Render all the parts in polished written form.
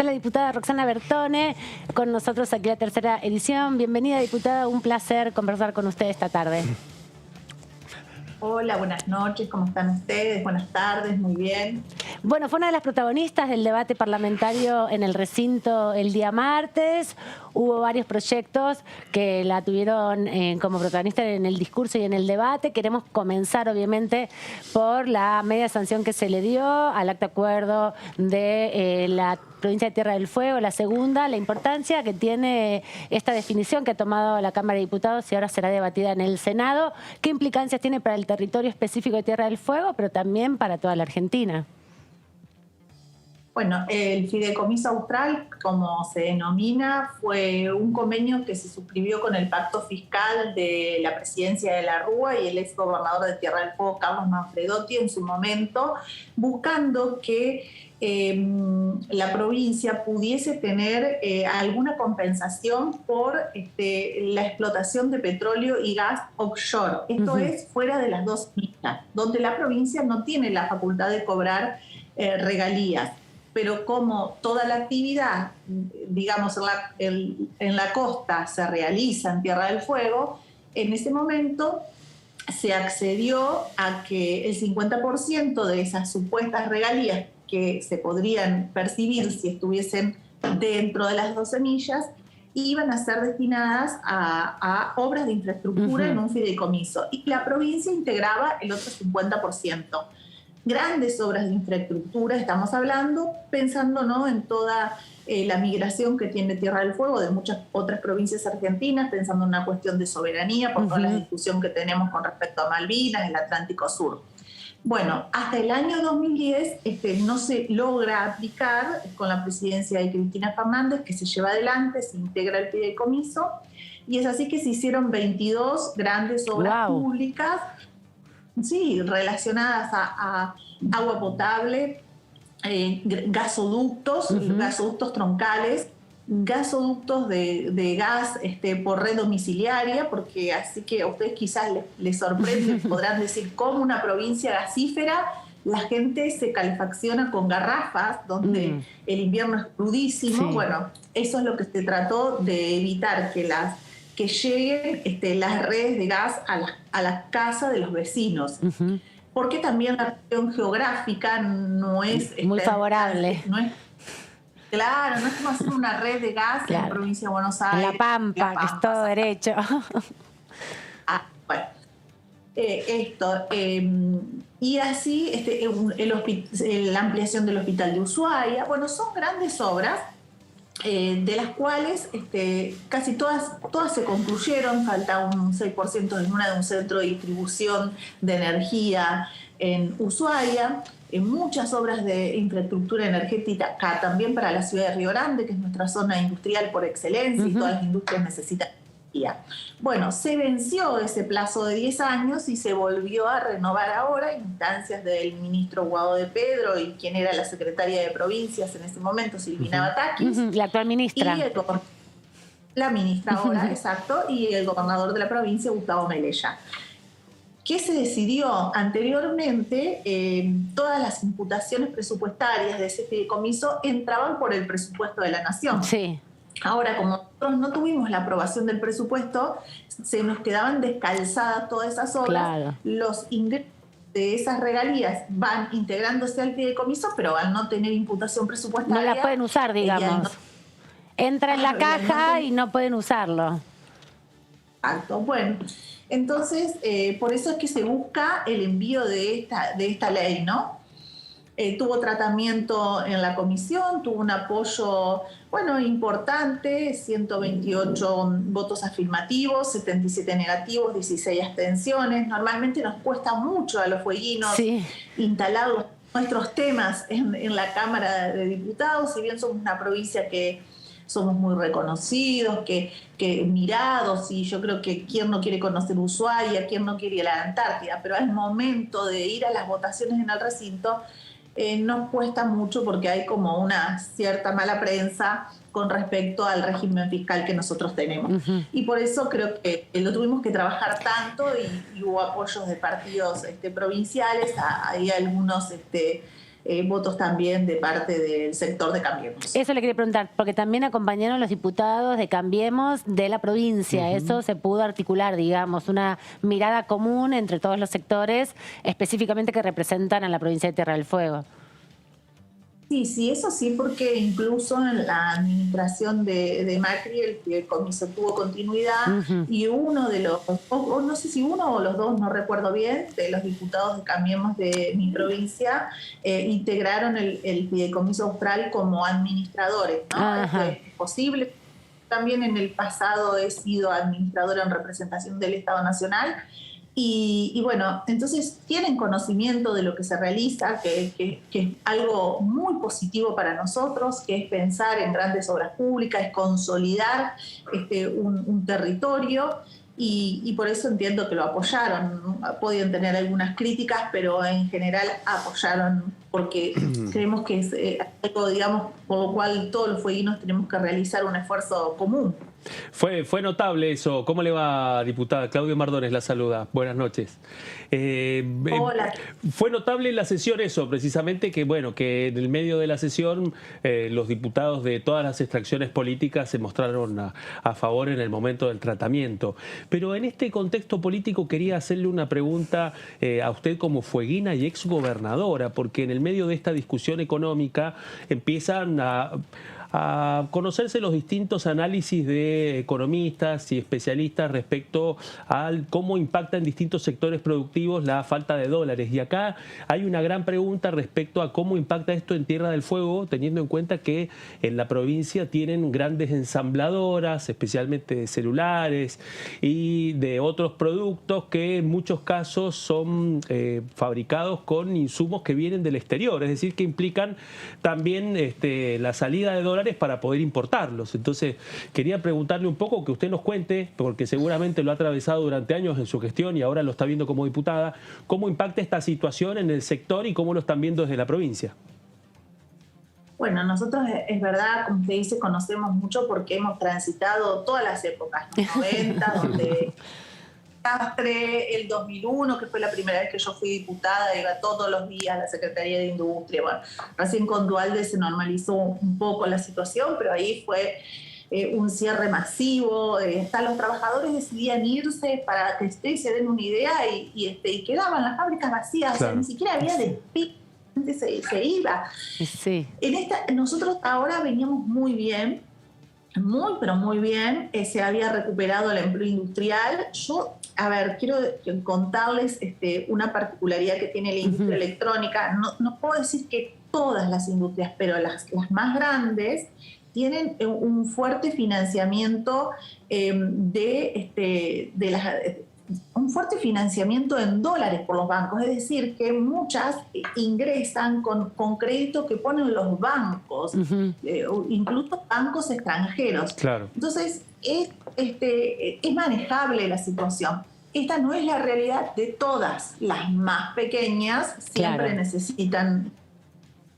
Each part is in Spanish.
está la diputada Roxana Bertone con nosotros aquí en la tercera edición. Bienvenida, diputada, un placer conversar con usted esta tarde. Hola, buenas noches, ¿cómo están ustedes? Buenas tardes, muy bien. Bueno, fue una de las protagonistas del debate parlamentario en el recinto el día martes. Hubo varios proyectos que la tuvieron como protagonista en el discurso y en el debate. Queremos comenzar, obviamente, por la media sanción que se le dio al acta acuerdo de la provincia de Tierra del Fuego, la segunda, la importancia que tiene esta definición que ha tomado la Cámara de Diputados y ahora será debatida en el Senado. ¿Qué implicancias tiene para el territorio específico de Tierra del Fuego, pero también para toda la Argentina? Bueno, el Fideicomiso Austral, como se denomina, fue un convenio que se suscribió con el pacto fiscal de la presidencia de la Rúa y el ex gobernador de Tierra del Fuego, Carlos Manfredotti, en su momento, buscando que la provincia pudiese tener alguna compensación por la explotación de petróleo y gas offshore. Esto es fuera de las dos islas, donde la provincia no tiene la facultad de cobrar regalías. Pero como toda la actividad, digamos, en la costa se realiza en Tierra del Fuego, en ese momento se accedió a que el 50% de esas supuestas regalías que se podrían percibir si estuviesen dentro de las 12 millas iban a ser destinadas a obras de infraestructura en un fideicomiso. Y la provincia integraba el otro 50%. Grandes obras de infraestructura, estamos hablando, pensando, ¿no?, en toda la migración que tiene Tierra del Fuego de muchas otras provincias argentinas, pensando en una cuestión de soberanía, por toda la discusión que tenemos con respecto a Malvinas, el Atlántico Sur. Bueno, hasta el año 2010 no se logra aplicar con la presidencia de Cristina Fernández, que se lleva adelante, se integra el fideicomiso, y es así que se hicieron 22 grandes obras públicas, sí, relacionadas a agua potable, gasoductos, gasoductos troncales, gasoductos de gas por red domiciliaria, porque así que a ustedes quizás les sorprende, podrán decir cómo una provincia gasífera la gente se calefacciona con garrafas, donde el invierno es crudísimo. Bueno, eso es lo que se trató de evitar, que lleguen las redes de gas a la casa de los vecinos. Porque también la región geográfica no es muy favorable. Claro, no es como hacer una red de gas en la provincia de Buenos Aires. En La Pampa, que es todo derecho. Bueno, y así la ampliación del hospital de Ushuaia. Bueno, son grandes obras de las cuales casi todas se concluyeron. Falta un 6% de un centro de distribución de energía en Ushuaia, muchas obras de infraestructura energética acá también para la ciudad de Río Grande, que es nuestra zona industrial por excelencia, y todas las industrias necesitan energía. Bueno, se venció ese plazo de 10 años y se volvió a renovar ahora, en instancias del ministro Guado de Pedro y quien era la secretaria de provincias en ese momento, Silvina Batakis. La actual ministra. Y la ministra ahora, exacto, y el gobernador de la provincia, Gustavo Melella. ¿Qué se decidió? Anteriormente, todas las imputaciones presupuestarias de ese fideicomiso entraban por el presupuesto de la Nación. Sí. Ahora, como nosotros no tuvimos la aprobación del presupuesto, se nos quedaban descalzadas todas esas obras. Claro. Los ingresos de esas regalías van integrándose al fideicomiso, pero al no tener imputación presupuestaria... No las pueden usar, digamos. Entra en la caja y no pueden usarlo. Exacto. Bueno, entonces, por eso es que se busca el envío de esta ley, ¿no? Tuvo tratamiento en la comisión, tuvo un apoyo, bueno, importante, 128 votos afirmativos, 77 negativos, 16 abstenciones. Normalmente nos cuesta mucho a los fueguinos instalar nuestros temas en la Cámara de Diputados, si bien somos una provincia que somos muy reconocidos, que mirados, y yo creo que quién no quiere conocer Ushuaia, quién no quiere ir a la Antártida, pero al momento de ir a las votaciones en el recinto nos cuesta mucho porque hay como una cierta mala prensa con respecto al régimen fiscal que nosotros tenemos. Y por eso creo que lo tuvimos que trabajar tanto y hubo apoyos de partidos provinciales, hay algunos votos también de parte del sector de Cambiemos. Eso le quería preguntar, porque también acompañaron los diputados de Cambiemos de la provincia. Eso se pudo articular, digamos, una mirada común entre todos los sectores, específicamente que representan a la provincia de Tierra del Fuego. Sí, eso sí, porque incluso en la administración de Macri el fideicomiso tuvo continuidad y uno de los, o no sé si uno o los dos, no recuerdo bien, de los diputados de Cambiemos de mi provincia integraron el fideicomiso austral como administradores, ¿no? Es posible. También en el pasado he sido administradora en representación del Estado Nacional. Y bueno, entonces tienen conocimiento de lo que se realiza, que es algo muy positivo para nosotros, que es pensar en grandes obras públicas, es consolidar un territorio y por eso entiendo que lo apoyaron. Podían tener algunas críticas, pero en general apoyaron porque creemos que es algo, digamos, por lo cual todos los fueguinos tenemos que realizar un esfuerzo común. Fue notable eso. ¿Cómo le va, diputada? Claudio Mardones la saluda. Buenas noches. Hola. Fue notable en la sesión eso, precisamente, que bueno, que en el medio de la sesión los diputados de todas las extracciones políticas se mostraron a favor en el momento del tratamiento. Pero en este contexto político quería hacerle una pregunta a usted como fueguina y exgobernadora, porque en el medio de esta discusión económica empiezan a conocerse los distintos análisis de economistas y especialistas respecto a cómo impacta en distintos sectores productivos la falta de dólares. Y acá hay una gran pregunta respecto a cómo impacta esto en Tierra del Fuego, teniendo en cuenta que en la provincia tienen grandes ensambladoras, especialmente de celulares y de otros productos que en muchos casos son fabricados con insumos que vienen del exterior, es decir, que implican también la salida de dólares para poder importarlos. Entonces, quería preguntarle un poco, que usted nos cuente, porque seguramente lo ha atravesado durante años en su gestión y ahora lo está viendo como diputada, cómo impacta esta situación en el sector y cómo lo están viendo desde la provincia. Bueno, nosotros es verdad, como usted dice, conocemos mucho porque hemos transitado todas las épocas, los 90, donde el 2001, que fue la primera vez que yo fui diputada, iba todos los días a la Secretaría de Industria. Bueno, recién con Duhalde se normalizó un poco la situación, pero ahí fue un cierre masivo. Hasta los trabajadores decidían irse para que ustedes se den una idea y quedaban las fábricas vacías. Claro. O sea, ni siquiera había despido, se iba. Sí. Nosotros ahora veníamos muy bien, pero muy bien. Se había recuperado el empleo industrial. Yo, a ver, quiero contarles una particularidad que tiene la industria electrónica. No puedo decir que todas las industrias, pero las más grandes tienen un fuerte financiamiento un fuerte financiamiento en dólares por los bancos, es decir, que muchas ingresan con crédito que ponen los bancos, incluso bancos extranjeros. Claro. Entonces, es manejable la situación. Esta no es la realidad de todas. Las más pequeñas siempre necesitan.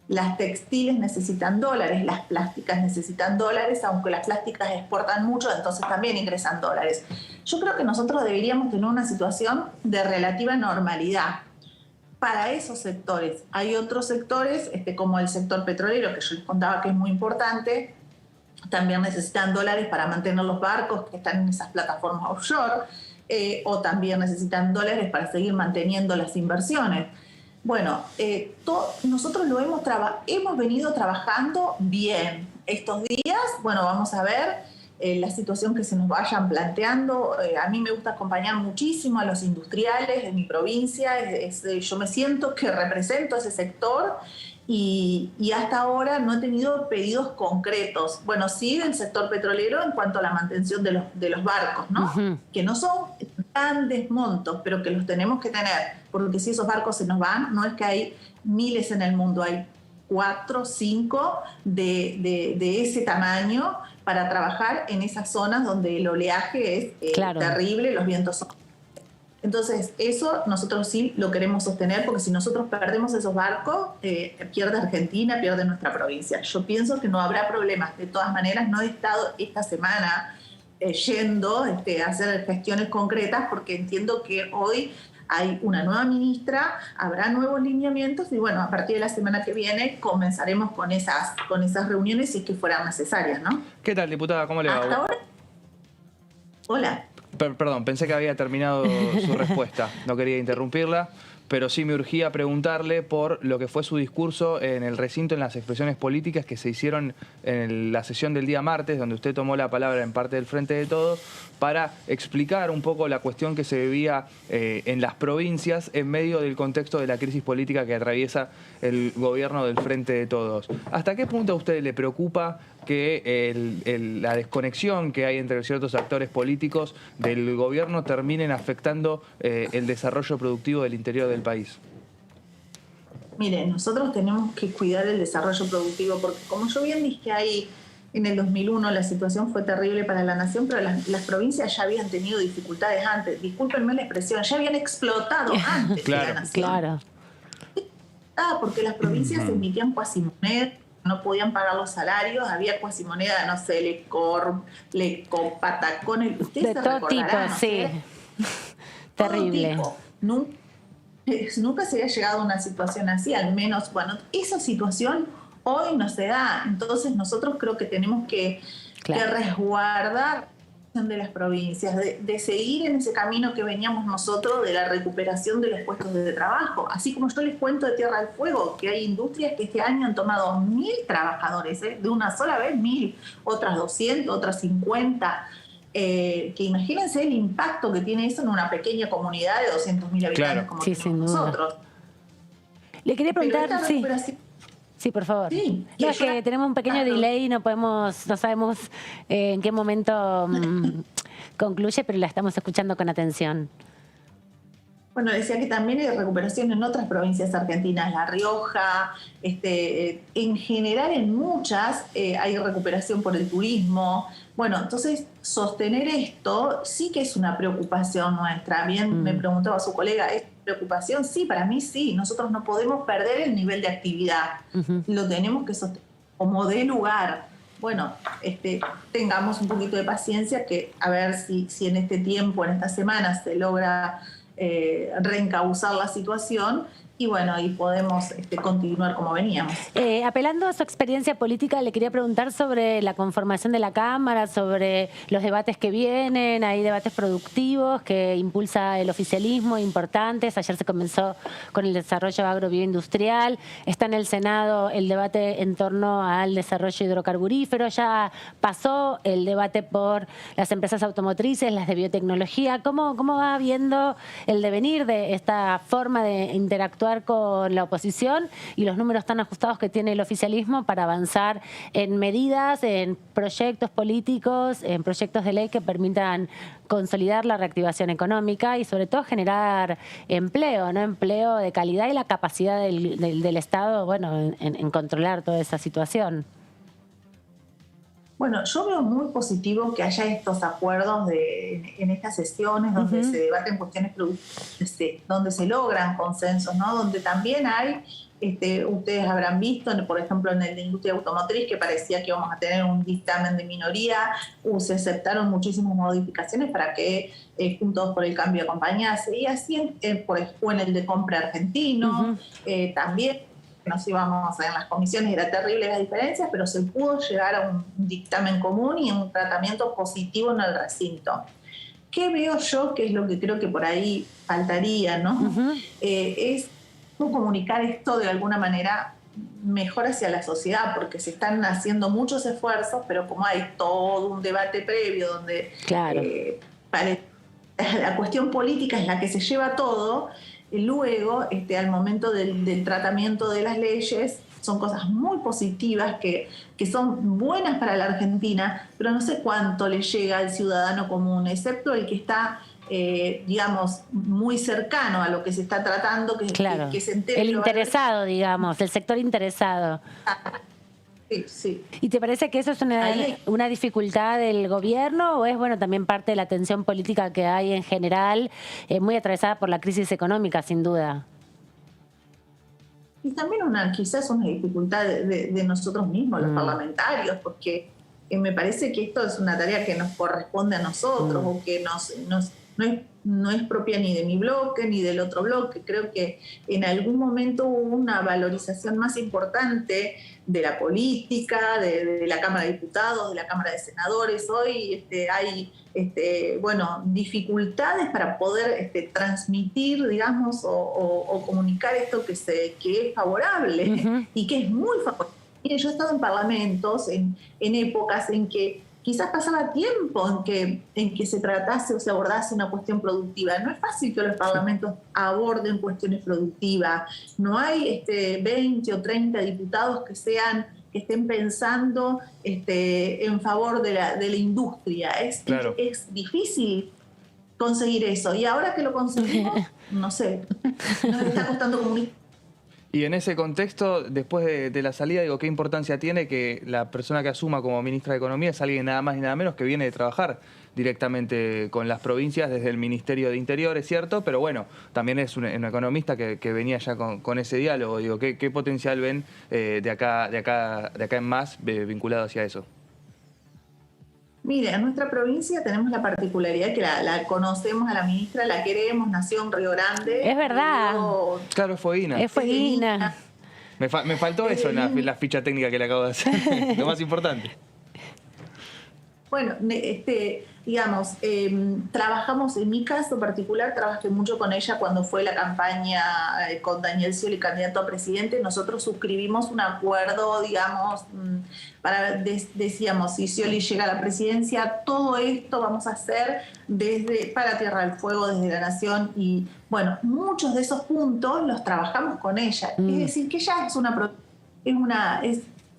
Las textiles necesitan dólares, las plásticas necesitan dólares, aunque las plásticas exportan mucho, entonces también ingresan dólares. Yo creo que nosotros deberíamos tener una situación de relativa normalidad para esos sectores. Hay otros sectores, como el sector petrolero, que yo les contaba que es muy importante, también necesitan dólares para mantener los barcos que están en esas plataformas offshore, o también necesitan dólares para seguir manteniendo las inversiones. Bueno, nosotros hemos venido trabajando bien. Estos días, bueno, vamos a ver la situación que se nos vayan planteando. A mí me gusta acompañar muchísimo a los industriales de mi provincia. Yo me siento que represento ese sector y hasta ahora no he tenido pedidos concretos. Bueno, sí del sector petrolero en cuanto a la mantención de los barcos, ¿no? Que no son grandes montos, pero que los tenemos que tener, porque si esos barcos se nos van, no es que hay miles en el mundo, hay 4, 5 de ese tamaño para trabajar en esas zonas donde el oleaje es terrible, los vientos son. Entonces, eso nosotros sí lo queremos sostener, porque si nosotros perdemos esos barcos, pierde Argentina, pierde nuestra provincia. Yo pienso que no habrá problemas. De todas maneras, no he estado esta semana yendo a hacer gestiones concretas, porque entiendo que hoy hay una nueva ministra, habrá nuevos lineamientos y bueno, a partir de la semana que viene comenzaremos con esas reuniones si es que fueran necesarias, ¿no? ¿Qué tal, diputada? ¿Cómo le va? Hasta ahora. Hola. Perdón, pensé que había terminado su respuesta. No quería interrumpirla, pero sí me urgía preguntarle por lo que fue su discurso en el recinto, en las expresiones políticas que se hicieron en la sesión del día martes, donde usted tomó la palabra en parte del Frente de Todos, para explicar un poco la cuestión que se vivía en las provincias en medio del contexto de la crisis política que atraviesa el gobierno del Frente de Todos. ¿Hasta qué punto a usted le preocupa que la desconexión que hay entre ciertos actores políticos del gobierno terminen afectando el desarrollo productivo del interior del país? Mire, nosotros tenemos que cuidar el desarrollo productivo porque como yo bien dije ahí, en el 2001 la situación fue terrible para la nación, pero las provincias ya habían tenido dificultades antes. Discúlpenme la expresión, ya habían explotado antes de la nación. Claro. Porque las provincias emitían cuasimoneda, no podían pagar los salarios, había cuasimoneda, no sé, Lecor, Patacón, ustedes De se todo tipo, recordarán, ¿no? sí. Terrible. Todo tipo. Nunca se había llegado a una situación así, al menos, bueno, esa situación hoy no se da. Entonces nosotros creo que tenemos que resguardar de las provincias, de seguir en ese camino que veníamos nosotros de la recuperación de los puestos de trabajo. Así como yo les cuento de Tierra del Fuego, que hay industrias que este año han tomado 1.000 trabajadores, de una sola vez 1.000, otras 200, otras 50. Que imagínense el impacto que tiene eso en una pequeña comunidad de 200.000 habitantes como sí, sin duda. nosotros. Le quería preguntar, Sí, por favor. Sí, no, es que tenemos un pequeño delay y no sabemos en qué momento concluye, pero la estamos escuchando con atención. Bueno, decía que también hay recuperación en otras provincias argentinas, La Rioja, en general en muchas hay recuperación por el turismo. Bueno, entonces sostener esto sí que es una preocupación nuestra. Bien, me preguntaba su colega, ¿es preocupación? Sí, para mí sí. Nosotros no podemos perder el nivel de actividad. Lo tenemos que sostener como de lugar. Bueno, tengamos un poquito de paciencia que a ver si en este tiempo, en estas semanas, se logra reencauzar la situación y bueno, y podemos continuar como veníamos. Apelando a su experiencia política, le quería preguntar sobre la conformación de la Cámara, sobre los debates que vienen. Hay debates productivos que impulsa el oficialismo, importantes. Ayer se comenzó con el desarrollo agrobioindustrial. Está en el Senado el debate en torno al desarrollo hidrocarburífero. Ya pasó el debate por las empresas automotrices, las de biotecnología. ¿Cómo va viendo el devenir de esta forma de interactuar con la oposición y los números tan ajustados que tiene el oficialismo para avanzar en medidas, en proyectos políticos, en proyectos de ley que permitan consolidar la reactivación económica y sobre todo generar empleo, ¿no? Empleo de calidad y la capacidad del Estado, bueno, en controlar toda esa situación? Bueno, yo veo muy positivo que haya estos acuerdos en estas sesiones donde se debaten cuestiones donde se logran consensos, ¿no? Donde también hay, ustedes habrán visto, por ejemplo, en el de industria automotriz, que parecía que íbamos a tener un dictamen de minoría, se aceptaron muchísimas modificaciones para que Juntos por el Cambio acompañase, y así o en el de compra argentino, también nos íbamos en las comisiones, era terrible las diferencias, pero se pudo llegar a un dictamen común y un tratamiento positivo en el recinto. ¿Qué veo yo? Que es lo que creo que por ahí faltaría, ¿no? Es comunicar esto de alguna manera mejor hacia la sociedad, porque se están haciendo muchos esfuerzos, pero como hay todo un debate previo donde la cuestión política es la que se lleva todo. Luego, al momento del tratamiento de las leyes, son cosas muy positivas que son buenas para la Argentina, pero no sé cuánto le llega al ciudadano común, excepto el que está, digamos, muy cercano a lo que se está tratando, que se entere. El interesado, digamos, el sector interesado. Sí. ¿Y te parece que eso es una dificultad del gobierno o es también parte de la tensión política que hay en general, muy atravesada por la crisis económica, sin duda? Y también quizás una dificultad de nosotros mismos, los parlamentarios, porque me parece que esto es una tarea que nos corresponde a nosotros o que no es propia ni de mi bloque ni del otro bloque. Creo que en algún momento hubo una valorización más importante de la política, de la Cámara de Diputados, de la Cámara de Senadores. Hoy hay dificultades para poder transmitir, digamos, o comunicar esto que es favorable y que es muy favorable. Mire, yo he estado en parlamentos, en épocas en que quizás pasaba tiempo en que se tratase o se abordase una cuestión productiva. No es fácil que los parlamentos aborden cuestiones productivas. No hay 20 o 30 diputados que estén pensando en favor de la industria. Claro. Es difícil conseguir eso. Y ahora que lo conseguimos, no sé, nos está costando comunicar. Y en ese contexto, después de la salida, digo, ¿qué importancia tiene que la persona que asuma como ministra de Economía es alguien nada más y nada menos que viene de trabajar directamente con las provincias desde el Ministerio de Interior, es cierto, pero bueno, también es un economista que venía ya con ese diálogo. Digo, ¿qué potencial ven de acá en más vinculado hacia eso? Mire, en nuestra provincia tenemos la particularidad que la conocemos a la ministra, la queremos, nació en Río Grande. Es verdad. Claro, es fueguina. Es fueguina. Me faltó eso en la ficha técnica que le acabo de hacer, lo más importante. Bueno, digamos, trabajamos, en mi caso particular, trabajé mucho con ella cuando fue la campaña con Daniel Scioli, candidato a presidente. Nosotros suscribimos un acuerdo, digamos, decíamos, si Scioli llega a la presidencia, todo esto vamos a hacer para Tierra del Fuego, desde la Nación. Y bueno, muchos de esos puntos los trabajamos con ella. Es decir, que ella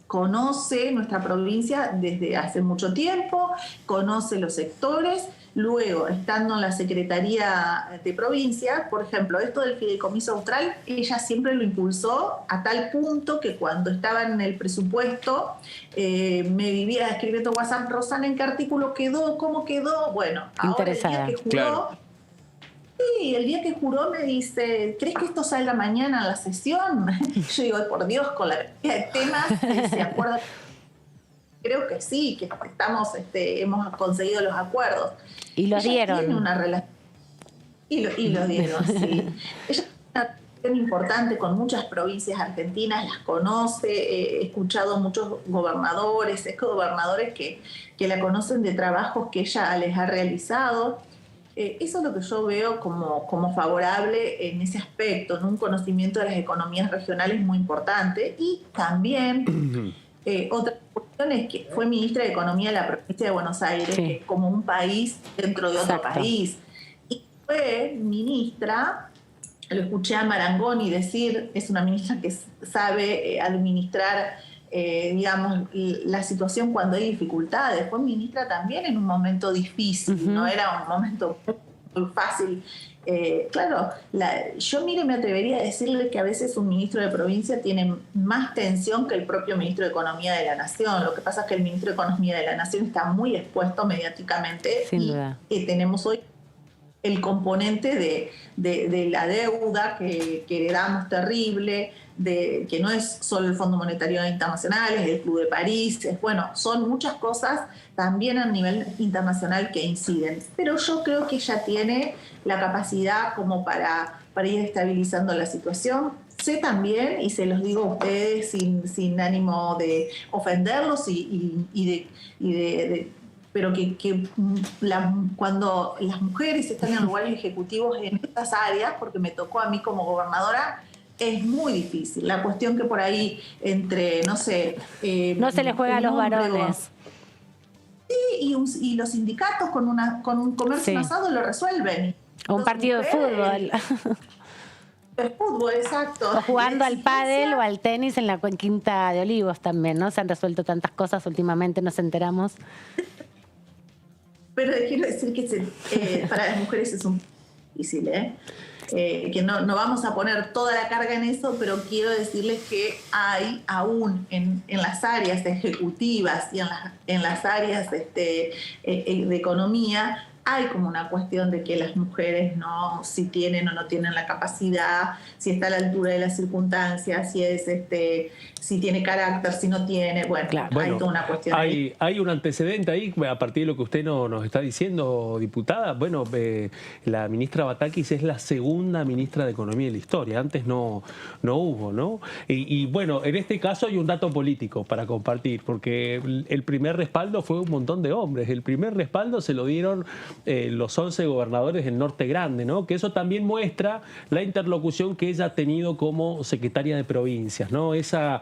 conoce nuestra provincia desde hace mucho tiempo, conoce los sectores. Luego, estando en la Secretaría de Provincia, por ejemplo, esto del Fideicomiso Austral, ella siempre lo impulsó a tal punto que cuando estaba en el presupuesto me vivía escribiendo WhatsApp: Rosana, ¿en qué artículo quedó? ¿Cómo quedó? Bueno, ahora el día que juró... Claro. Sí, el día que juró me dice: ¿crees que esto salga mañana en la sesión? Yo digo: por Dios, con la cantidad de temas, ¿se acuerda? Creo que sí, que hemos conseguido los acuerdos. Y los dieron. Tiene una relación. Y lo dieron, sí. Ella tiene una relación importante con muchas provincias argentinas, las conoce. He escuchado muchos gobernadores, exgobernadores que la conocen de trabajos que ella les ha realizado. Eso es lo que yo veo como favorable en ese aspecto, ¿no? Un conocimiento de las economías regionales muy importante. Y también otra cuestión es que fue ministra de Economía de la provincia de Buenos Aires, que es como un país dentro de otro país. Y fue ministra, lo escuché a Marangoni decir, es una ministra que sabe administrar digamos, la situación cuando hay dificultades. Fue ministra también en un momento difícil, no era un momento muy fácil. Claro, yo me atrevería a decirle que a veces un ministro de provincia tiene más tensión que el propio ministro de Economía de la Nación. Lo que pasa es que el ministro de Economía de la Nación está muy expuesto mediáticamente. Sin duda. Y tenemos hoy el componente de la deuda que heredamos terrible, que no es solo el Fondo Monetario Internacional, es el Club de París, son muchas cosas también a nivel internacional que inciden. Pero yo creo que ella tiene la capacidad como para ir estabilizando la situación. Sé también, y se los digo a ustedes sin ánimo de ofenderlos pero cuando las mujeres están en lugares ejecutivos en estas áreas, porque me tocó a mí como gobernadora, es muy difícil. La cuestión que por ahí entre, no sé... no se les juega a los varones. Sí, y los sindicatos con un comercio asado lo resuelven. Un partido de fútbol. El fútbol, exacto. O jugando al pádel o al tenis en la Quinta de Olivos también, ¿no? Se han resuelto tantas cosas últimamente, nos enteramos. Pero quiero decir que para las mujeres es un difícil, que no vamos a poner toda la carga en eso, pero quiero decirles que hay aún en las áreas ejecutivas y en las áreas de economía, hay como una cuestión de que las mujeres no, si tienen o no tienen la capacidad, si está a la altura de las circunstancias, si tiene carácter, si no tiene, bueno, Claro. hay toda una cuestión ahí. Hay un antecedente ahí, a partir de lo que usted nos está diciendo, diputada. Bueno, la ministra Batakis es la segunda ministra de Economía de la historia. Antes no hubo, ¿no? Y bueno, en este caso hay un dato político para compartir, porque el primer respaldo fue un montón de hombres. El primer respaldo se lo dieron los 11 gobernadores del Norte Grande, ¿no? Que eso también muestra la interlocución que ella ha tenido como secretaria de provincias, ¿no? Esa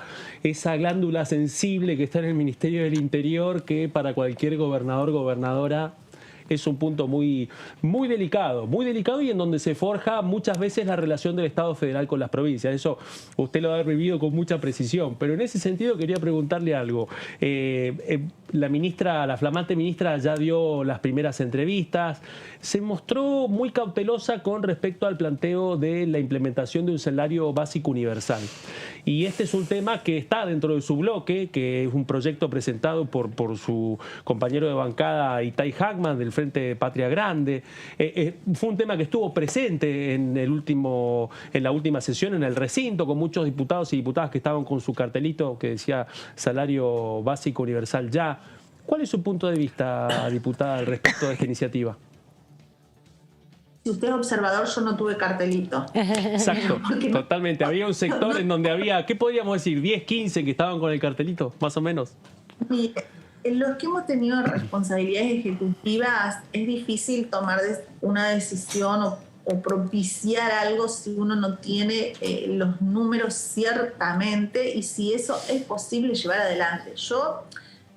glándula sensible que está en el Ministerio del Interior, que para cualquier gobernador, gobernadora, es un punto muy delicado y en donde se forja muchas veces la relación del Estado federal con las provincias. Eso usted lo ha vivido con mucha precisión, pero en ese sentido quería preguntarle algo. La flamante ministra ya dio las primeras entrevistas, se mostró muy cautelosa con respecto al planteo de la implementación de un salario básico universal. Y este es un tema que está dentro de su bloque, que es un proyecto presentado por su compañero de bancada Itay Hackman del Frente Patria Grande. Fue un tema que estuvo presente en la última sesión en el recinto, con muchos diputados y diputadas que estaban con su cartelito que decía salario básico universal ya. ¿Cuál es su punto de vista, diputada, al respecto de esta iniciativa? Si usted es observador, yo no tuve cartelito. Exacto, totalmente. Había un sector en donde había, ¿qué podríamos decir? 10, 15 que estaban con el cartelito, más o menos. Mire, en los que hemos tenido responsabilidades ejecutivas es difícil tomar una decisión o propiciar algo si uno no tiene los números ciertamente y si eso es posible llevar adelante. Yo,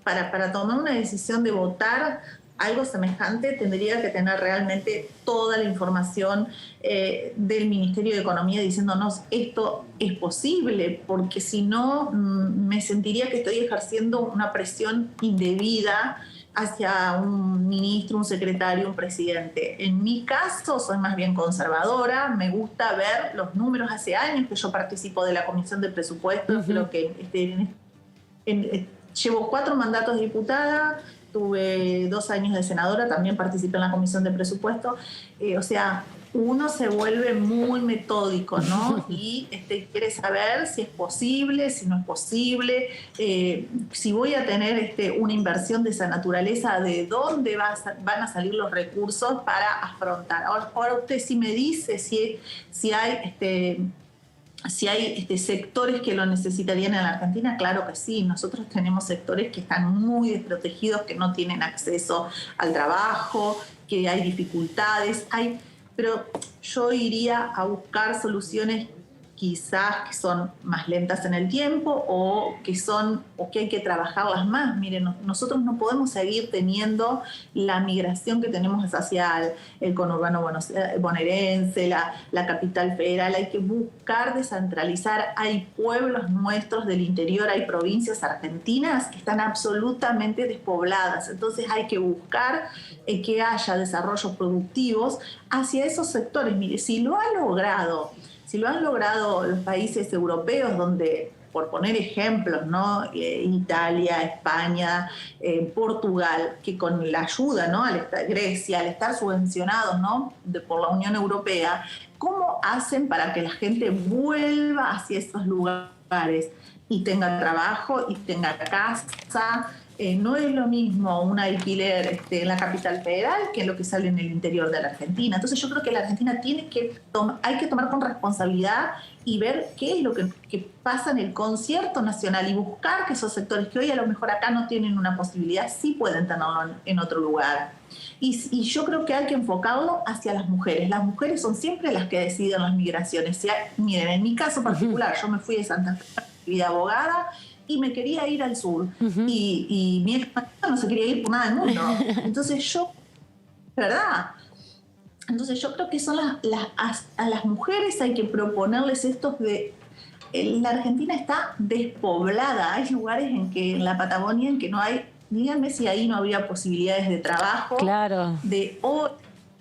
para tomar una decisión de votar algo semejante, tendría que tener realmente toda la información del Ministerio de Economía diciéndonos esto es posible, porque si no me sentiría que estoy ejerciendo una presión indebida hacia un ministro, un secretario, un presidente. En mi caso, soy más bien conservadora, me gusta ver los números. Hace años que yo participo de la Comisión de Presupuestos, creo que llevo 4 mandatos de diputada, tuve 2 años de senadora, también participé en la Comisión de Presupuesto. O sea, uno se vuelve muy metódico, ¿no? Y quiere saber si es posible, si no es posible, si voy a tener una inversión de esa naturaleza, de dónde van a salir los recursos para afrontar. Ahora usted sí me dice si hay sectores que lo necesitarían en la Argentina. Claro que sí, nosotros tenemos sectores que están muy desprotegidos, que no tienen acceso al trabajo, que hay dificultades, pero yo iría a buscar soluciones quizás que son más lentas en el tiempo o que hay que trabajarlas más. Miren, nosotros no podemos seguir teniendo la migración que tenemos hacia el conurbano bonaerense, la capital federal. Hay que buscar descentralizar. Hay pueblos nuestros del interior, hay provincias argentinas que están absolutamente despobladas. Entonces hay que buscar que haya desarrollos productivos hacia esos sectores. Mire, si lo han logrado los países europeos, donde, por poner ejemplos, ¿no? Italia, España, Portugal, que con la ayuda, ¿no? Grecia, al estar subvencionados, ¿no? por la Unión Europea, ¿cómo hacen para que la gente vuelva hacia esos lugares y tenga trabajo y tenga casa? No es lo mismo un alquiler en la capital federal que lo que sale en el interior de la Argentina. Entonces yo creo que la Argentina hay que tomar con responsabilidad y ver qué es lo que pasa en el concierto nacional y buscar que esos sectores que hoy a lo mejor acá no tienen una posibilidad, sí pueden tenerlo en otro lugar. Y yo creo que hay que enfocarlo hacia las mujeres. Las mujeres son siempre las que deciden las migraciones. Miren, en mi caso particular, yo me fui de Santa Fe, fui de abogada, y me quería ir al sur. Y mi ex no se quería ir por nada del mundo. Entonces yo creo que son a las mujeres hay que proponerles estos de... La Argentina está despoblada. Hay lugares en la Patagonia en que no hay... Díganme si ahí no había posibilidades de trabajo. Claro. De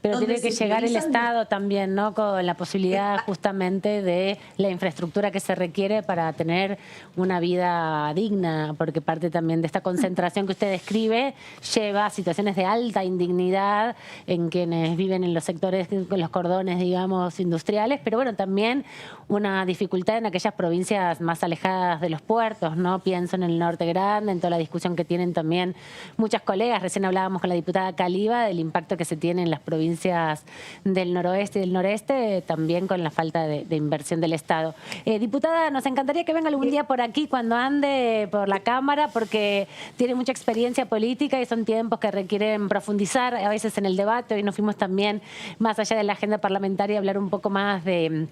Pero donde tiene que se llegar el priorizan Estado también, ¿no? Con la posibilidad justamente de la infraestructura que se requiere para tener una vida digna, porque parte también de esta concentración que usted describe lleva a situaciones de alta indignidad en quienes viven en los sectores, con los cordones, digamos, industriales, pero bueno, también una dificultad en aquellas provincias más alejadas de los puertos, ¿no? Pienso en el Norte Grande, en toda la discusión que tienen también muchas colegas. Recién hablábamos con la diputada Caliba del impacto que se tiene en las provincias del noroeste y del noreste, también con la falta de inversión del Estado. Diputada, nos encantaría que venga algún día por aquí cuando ande por la Cámara, porque tiene mucha experiencia política y son tiempos que requieren profundizar a veces en el debate. Hoy nos fuimos también más allá de la agenda parlamentaria a hablar un poco más de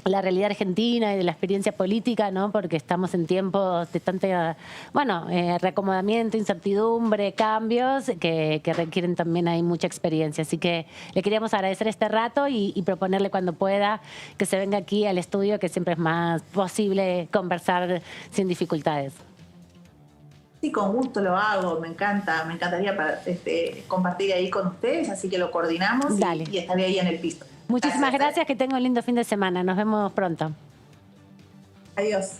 la realidad argentina y de la experiencia política, ¿no? Porque estamos en tiempos de tanta, bueno, reacomodamiento, incertidumbre, cambios que requieren también ahí mucha experiencia. Así que le queríamos agradecer este rato y proponerle cuando pueda que se venga aquí al estudio, que siempre es más posible conversar sin dificultades. Sí, con gusto lo hago, me encantaría compartir ahí con ustedes, así que lo coordinamos y estaré ahí en el piso. Muchísimas gracias, que tenga un lindo fin de semana. Nos vemos pronto. Adiós.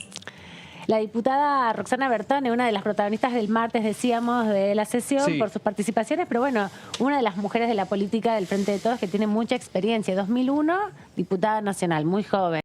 La diputada Roxana Bertone, una de las protagonistas del martes, decíamos, de la sesión, Sí, por sus participaciones, pero bueno, una de las mujeres de la política del Frente de Todos que tiene mucha experiencia. 2001, diputada nacional, muy joven.